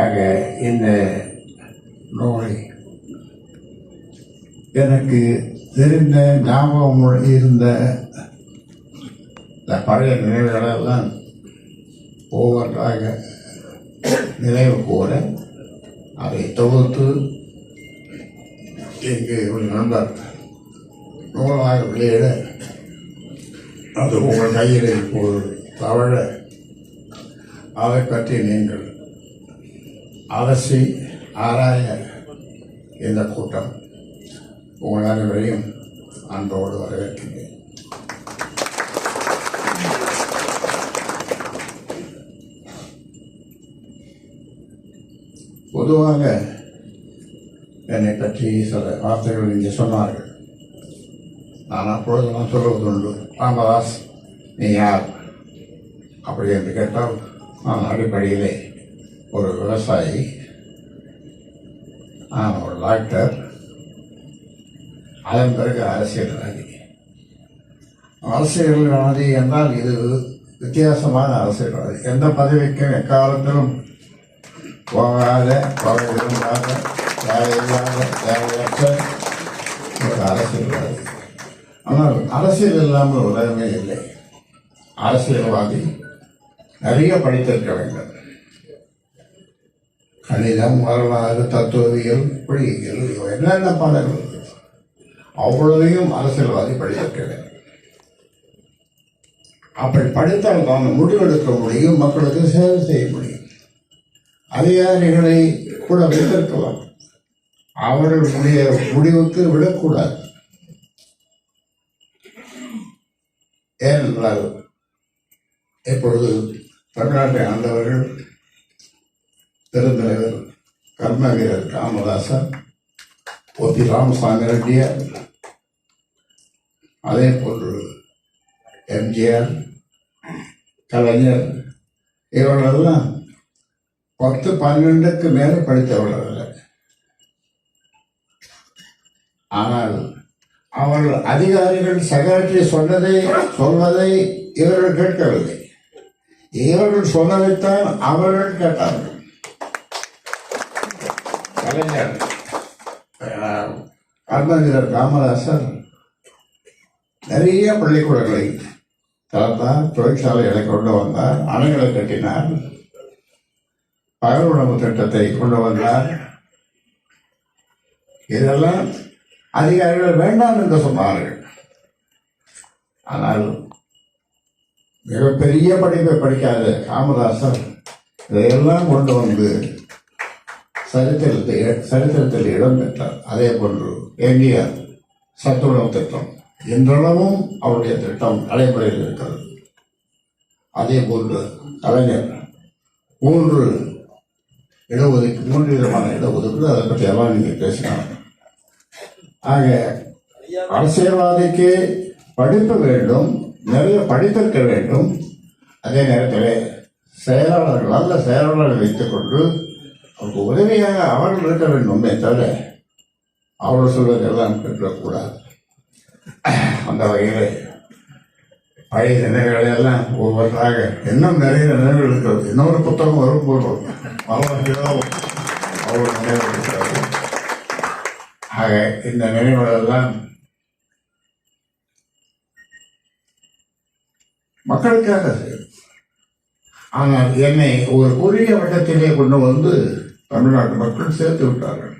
ஆக இந்த நோய் எனக்கு தெரிந்த ஞாபகம் இருந்த இந்த பழைய நினைவுகளெல்லாம் ஒவ்வொன்றாக நினைவு கூற அதை தொகுத்து இங்கு ஒரு நண்பர் நூலாக வெளியிட அது உங்கள் கையில் இப்போது தவழ அதை பற்றி நீங்கள் அலசி ஆராய இந்த கூட்டம் உங்கள் அனைவரையும் அன்போடு வரவேற்கின்றேன். பொதுவாக என்னை பற்றி சில வார்த்தைகள் இங்கே சொன்னார்கள். நான் அப்பொழுதெல்லாம் சொல்வதுண்டு, ராமதாஸ் நீ யார் அப்படி என்று கேட்டால் நான் அடிப்படையிலே ஒரு விவசாயி, நான் ஒரு டாக்டர், அதன் பிறகு அரசியல்வாதி. அரசியல்வாதி என்றால் இது வித்தியாசமான அரசியல்வாதி. எந்த பதவிக்கும் எக்காலத்திலும் போகாத, போக விரும்பாத, தேவையில்லாத, தேவையற்ற ஒரு அரசியல்வாதி. ஆனால் அரசியல் இல்லாமல் உலகமே இல்லை. அரசியல்வாதி நிறைய படித்திருக்க வேண்டும். கணிதம், வரலாறு, தத்துவவியல், பொறியியல், என்னென்ன பாடங்கள் அவ்வளவையும் அரசியல்வாதி படித்திருக்க வேண்டும். அப்படி படித்தால் தான் முடிவெடுக்க முடியும், மக்களுக்கு சேவை செய்ய முடியும். அதிகாரிகளை கூட வைத்திருக்கலாம், அவர்களுடைய முடிவுக்கு விடக்கூடாது. ஏனென்றால் இப்பொழுது தமிழ்நாட்டை ஆண்டவர்கள் பெருந்தலைவர் கர்ம வீரர் ராமதாசன், ஓபி ராமசாமி ரெட்டியார், அதே போன்று எம்ஜிஆர், கலைஞர், இவர்களெல்லாம் 10-12க்கு மேலே படித்தவர்கள். ஆனால் அவர்கள் அதிகாரிகள் செக்ரட்டரி சொல்வதை இவர்கள் கேட்கவில்லை. இவர்கள் சொன்னதைத்தான் அவர்கள் கேட்டார்கள். கலைஞர், கர்மவீரர் ராமதாசன் நிறைய பள்ளிக்கூடங்களை திறந்தார், தொழிற்சாலைகளை கொண்டு வந்தார், அணைகளை கட்டினார், பகல் உணவு திட்டத்தை கொண்டு வந்தார். இதெல்லாம் அதிகாரிகள் வேண்டாம் என்று சொன்னார்கள். ஆனால் மிகப்பெரிய படிப்பை படிக்காத ராமதாசன் இதையெல்லாம் கொண்டு வந்து சரித்திரத்தில் இடம் பெற்றார். அதே போன்று எம்ஜிஆர் சத்துணவு திட்டம் இன்றளவும் அவருடைய திட்டம் நடைமுறையில் இருக்கிறது. அதே போன்று கலைஞர் 3 விதமான இடஒதுக்கீடு, அதை பற்றி எல்லாம் நீங்க பேசினாங்க. ஆக அரசியல்வாதிக்கு படிப்பு வேண்டும், நிறைய படித்திருக்க வேண்டும். அதே நேரத்தில் செயலாளர்கள், நல்ல செயலாளர்களை வைத்துக் கொண்டு அவருக்கு உதவியாக அவர்கள் இருக்க வேண்டுமே தவிர அவர்கள் சொல்வதெல்லாம் கேட்கக்கூடாது. அந்த வகையில் பழைய நினைவுகளை எல்லாம் ஒவ்வொன்றாக இன்னும் நிறைய நினைவுகள் இருக்கிறது. இன்னொரு புத்தகம் வரும்போது அவ்வளோ நினைவு இருக்கிறது. ஆக இந்த நினைவுகளெல்லாம் மக்களுக்காக செய்யும். ஆனால் என்னை ஒரு குறுகிய வட்டத்திலே கொண்டு வந்து தமிழ்நாட்டு மக்கள் சேர்த்து விட்டார்கள்.